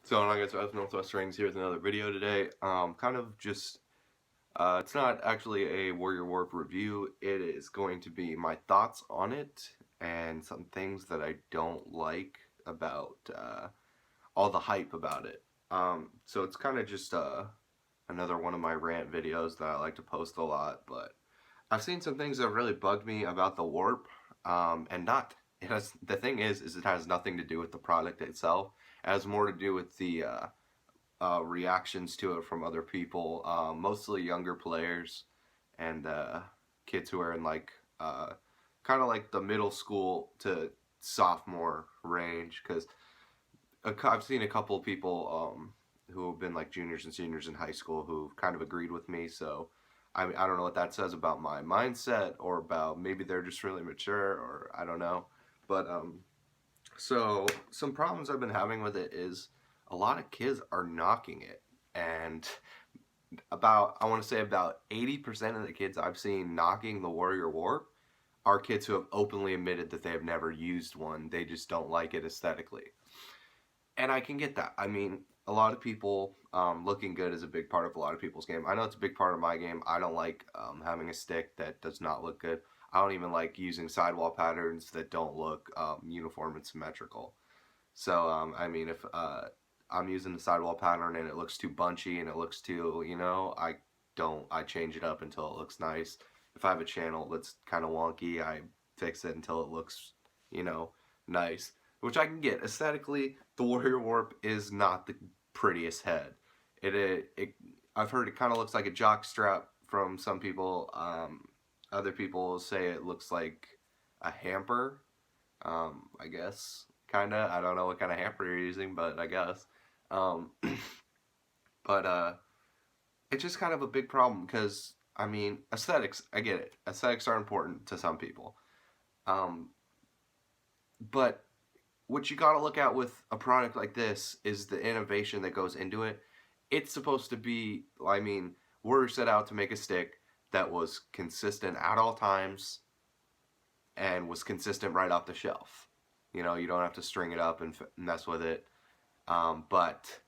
So, I guess Northwest Rings here with another video today. Kind of just, it's not actually a Warrior Warp review. It is going to be my thoughts on it and some things that I don't like about all the hype about it. So it's kind of just another one of my rant videos that I like to post a lot. But I've seen some things that really bugged me about the Warp, and not. It has the thing is it has nothing to do with the product itself. It has more to do with the reactions to it from other people, mostly younger players and kids who are in like kind of like the middle school to sophomore range. Because I've seen a couple of people who have been like juniors and seniors in high school who kind of agreed with me. So I don't know what that says about my mindset or about maybe they're just really mature or I don't know. But so some problems I've been having with it is a lot of kids are knocking it, and I want to say about 80% of the kids I've seen knocking the Warrior Warp are kids who have openly admitted that they have never used one. They just don't like it aesthetically, and I can get that. I mean, a lot of people looking good is a big part of a lot of people's game. I know it's a big part of my game. I don't like having a stick that does not look good. I don't even like using sidewall patterns that don't look uniform and symmetrical. So, I mean, if I'm using the sidewall pattern and it looks too bunchy and it looks too, I change it up until it looks nice. If I have a channel that's kind of wonky, I fix it until it looks, you know, nice. Which I can get. Aesthetically, the Warrior Warp is not the prettiest head. I've heard it kind of looks like a jock strap from some people. Other people say it looks like a hamper, I guess. Kinda. I don't know what kind of hamper you're using, but I guess. Um, but it's just kind of a big problem because I mean, aesthetics. I get it. Aesthetics are important to some people. Um, but what you got to look at with a product like this is the innovation that goes into it. It's supposed to be. I mean, we're set out to make a stick that was consistent at all times and was consistent right off the shelf. You don't have to string it up and mess with it. But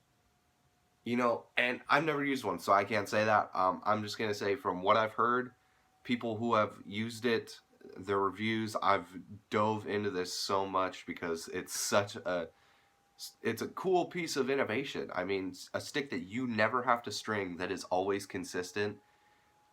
and I've never used one, so I can't say that. I'm just gonna say from what I've heard, people who have used it, their reviews. I've dove into this so much because it's a cool piece of innovation. I mean, a stick that you never have to string that is always consistent.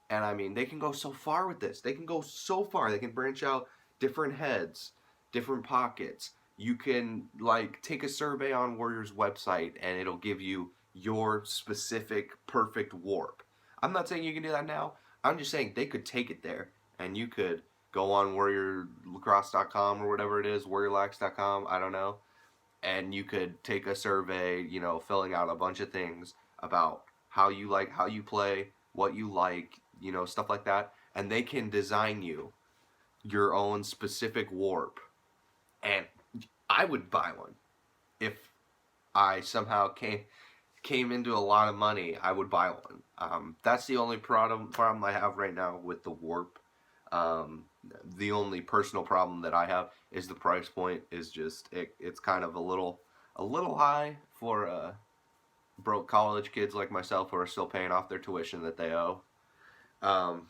And I mean, they can go so far with this. They can go so far. They can branch out different heads, different pockets. You can like take a survey on Warrior's website and it'll give you your specific perfect warp. I'm not saying you can do that now. I'm just saying they could take it there and you could go on warriorlacrosse.com or whatever it is, warriorlax.com, I don't know, and you could take a survey, filling out a bunch of things about how you play, what you like, stuff like that, and they can design you your own specific warp. And I would buy one if I somehow came into a lot of money. I would buy one. That's the only problem I have right now with the warp. Um, the only personal problem that I have is the price point is just it's kind of a little high for broke college kids like myself who are still paying off their tuition that they owe. Um,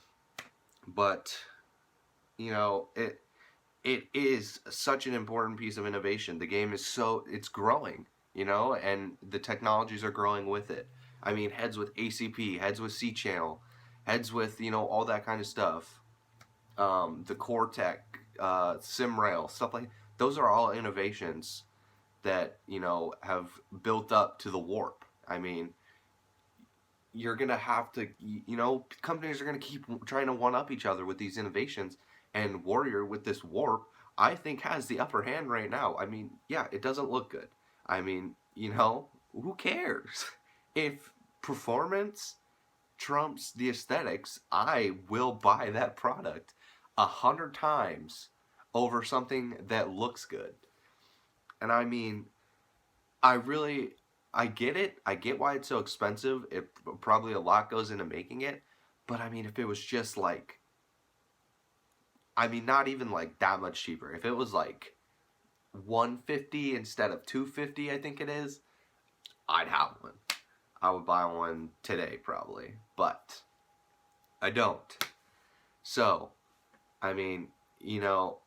but it is such an important piece of innovation. The game is it's growing, and the technologies are growing with it. I mean, heads with ACP, heads with C channel, heads with all that kind of stuff. The core tech, SimRail, stuff like those are all innovations that have built up to the warp. I mean, you're gonna have to, companies are gonna keep trying to one up each other with these innovations, and Warrior with this warp, I think has the upper hand right now. I mean, yeah, it doesn't look good. I mean, who cares if performance trumps the aesthetics? I will buy that product 100 times over something that looks good. And I mean, I really, I get it. I get why it's so expensive. It probably a lot goes into making it. But I mean, if it was just like, I mean, not even like that much cheaper. If it was like 150 instead of 250, I think it is. I'd have one. I would buy one today probably, but I don't. So, I mean, you know,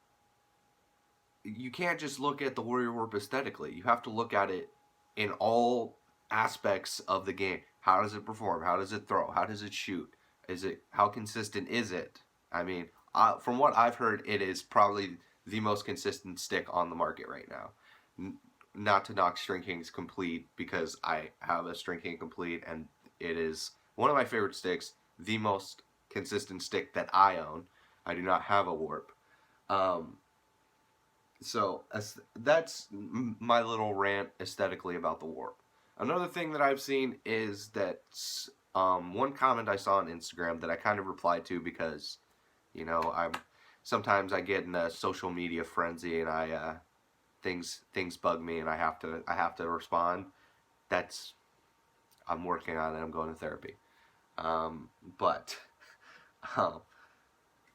you can't just look at the Warrior Warp aesthetically. You have to look at it in all aspects of the game. How does it perform? How does it throw? How does it shoot? How consistent is it? I mean, from what I've heard, it is probably the most consistent stick on the market right now. Not to knock String Kings Complete, because I have a String King Complete and it is one of my favorite sticks, the most consistent stick that I own. I do not have a Warp. So that's my little rant aesthetically about the Warp. Another thing that I've seen is that one comment I saw on Instagram that I kind of replied to because, you know, sometimes I get in a social media frenzy and things bug me and I have to respond. I'm working on it. I'm going to therapy. But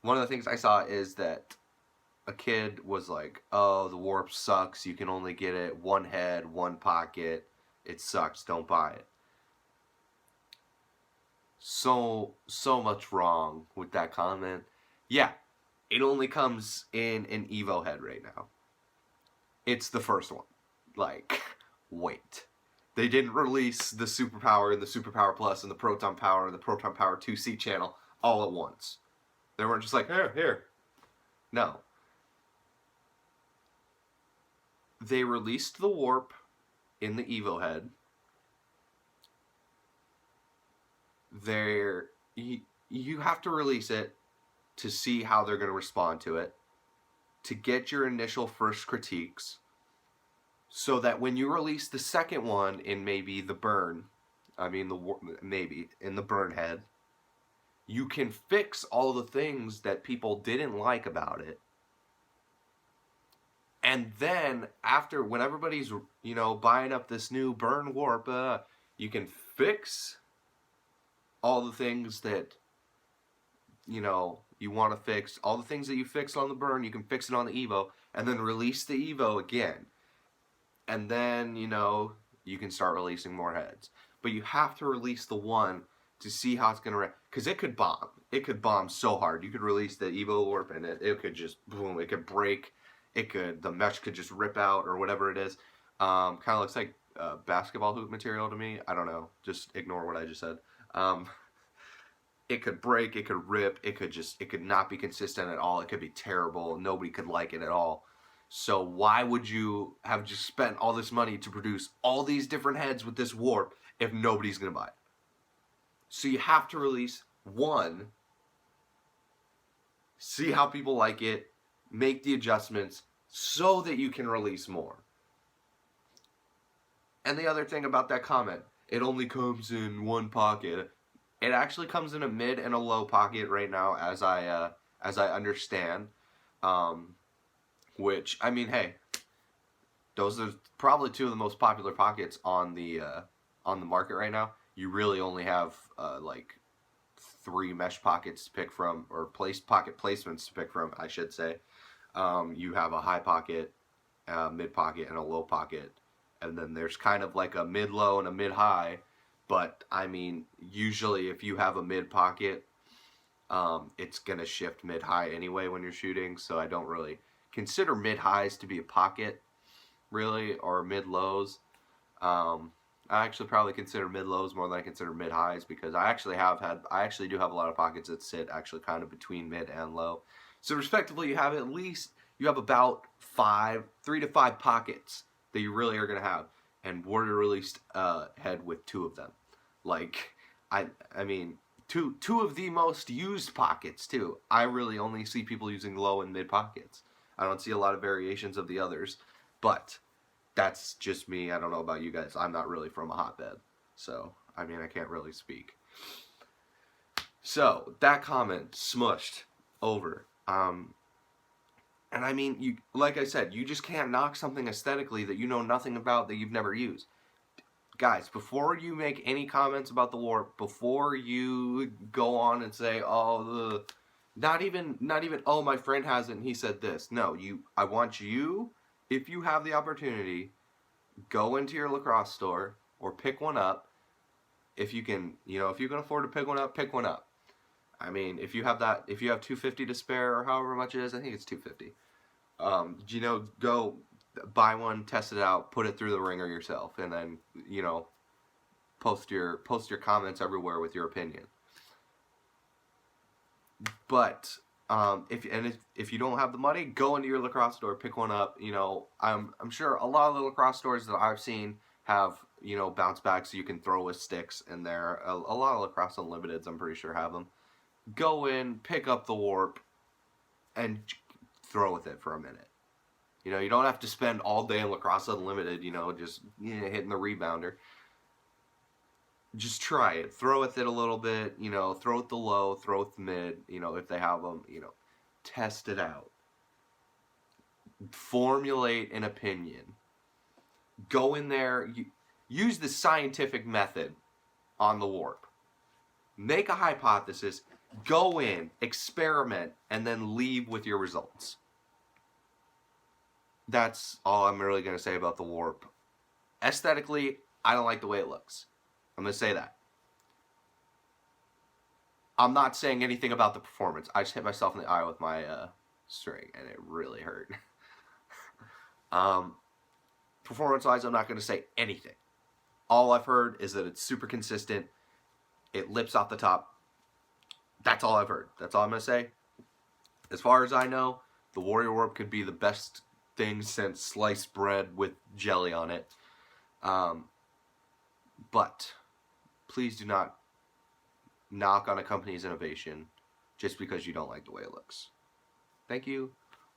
one of the things I saw is that a kid was like, "Oh, the Warp sucks. You can only get it one head, one pocket. It sucks. Don't buy it." So much wrong with that comment. Yeah, it only comes in an Evo head right now. It's the first one. Like, wait. They didn't release the Superpower and the Superpower Plus and the Proton Power and the Proton Power 2C channel all at once. They weren't just like, here. No. They released the Warp in the Evo head. You have to release it to see how they're going to respond to it, to get your initial first critiques, so that when you release the second one in maybe the burn, maybe in the burn head, you can fix all the things that people didn't like about it. And then after, when everybody's, you know, buying up this new burn Warp, you can fix all the things that, you know, you want to fix. All the things that you fixed on the burn, you can fix it on the Evo, and then release the Evo again. And then, you know, you can start releasing more heads. But you have to release the one to see how it's going to because it could bomb. It could bomb so hard. You could release the Evo Warp and it could just, boom, it could break. The mesh could just rip out or whatever it is. Kind of looks like basketball hoop material to me. I don't know. Just ignore what I just said. It could break, it could rip, it could not be consistent at all. It could be terrible. Nobody could like it at all. So why would you have just spent all this money to produce all these different heads with this Warp if nobody's going to buy it? So you have to release one, see how people like it, make the adjustments so that you can release more. And the other thing about that comment, it only comes in one pocket. It actually comes in a mid and a low pocket right now, as I understand. Which, I mean, hey, those are probably two of the most popular pockets on the market right now. You really only have like 3 mesh pockets to pick from, or pocket placements to pick from, I should say. You have a high pocket, mid pocket, and a low pocket, and then there's kind of like a mid low and a mid high. But I mean, usually if you have a mid pocket, it's gonna shift mid high anyway when you're shooting. So I don't really consider mid highs to be a pocket, really, or mid lows. I actually probably consider mid lows more than I consider mid highs, because I actually do have a lot of pockets that sit actually kind of between mid and low. So respectively, you have about 3 to 5 pockets that you really are gonna have. And Warrior released a head with 2 of them. Like, I mean, two of the most used pockets too. I really only see people using low and mid pockets. I don't see a lot of variations of the others, but that's just me. I don't know about you guys. I'm not really from a hotbed, so I mean, I can't really speak. So that comment smushed over. And I mean, like I said, you just can't knock something aesthetically that you know nothing about, that you've never used. Guys, before you make any comments about the Warp, before you go on and say, oh, not even, oh, my friend has it and he said this. No, I want you, if you have the opportunity, go into your lacrosse store or pick one up. If you can, if you can afford to pick one up, pick one up. I mean, if you have $250 to spare or however much it is, I think it's $250. Go buy one, test it out, put it through the ringer yourself, and then post your comments everywhere with your opinion. But if you don't have the money, go into your lacrosse store, pick one up. I'm sure a lot of the lacrosse stores that I've seen have bounce backs so you can throw with sticks in there. A lot of Lacrosse Unlimiteds, I'm pretty sure, have them. Go in, pick up the warp, and throw with it for a minute. You don't have to spend all day in Lacrosse Unlimited, just hitting the rebounder. Just try it. Throw with it a little bit, throw with the low, throw with the mid, if they have them, test it out. Formulate an opinion. Go in there, use the scientific method on the warp. Make a hypothesis, go in, experiment, and then leave with your results. That's all I'm really going to say about the warp. Aesthetically, I don't like the way it looks. I'm going to say that. I'm not saying anything about the performance. I just hit myself in the eye with my string, and it really hurt. Performance-wise, I'm not going to say anything. All I've heard is that it's super consistent. It lips off the top. That's all I've heard. That's all I'm going to say. As far as I know, the Warrior Warp could be the best thing since sliced bread with jelly on it. But please do not knock on a company's innovation just because you don't like the way it looks. Thank you.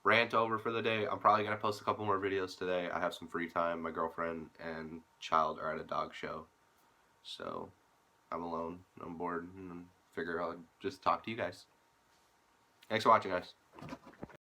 Rant over for the day. I'm probably going to post a couple more videos today. I have some free time. My girlfriend and child are at a dog show. So I'm alone. I'm bored. And figure I'll just talk to you guys. Thanks for watching, guys.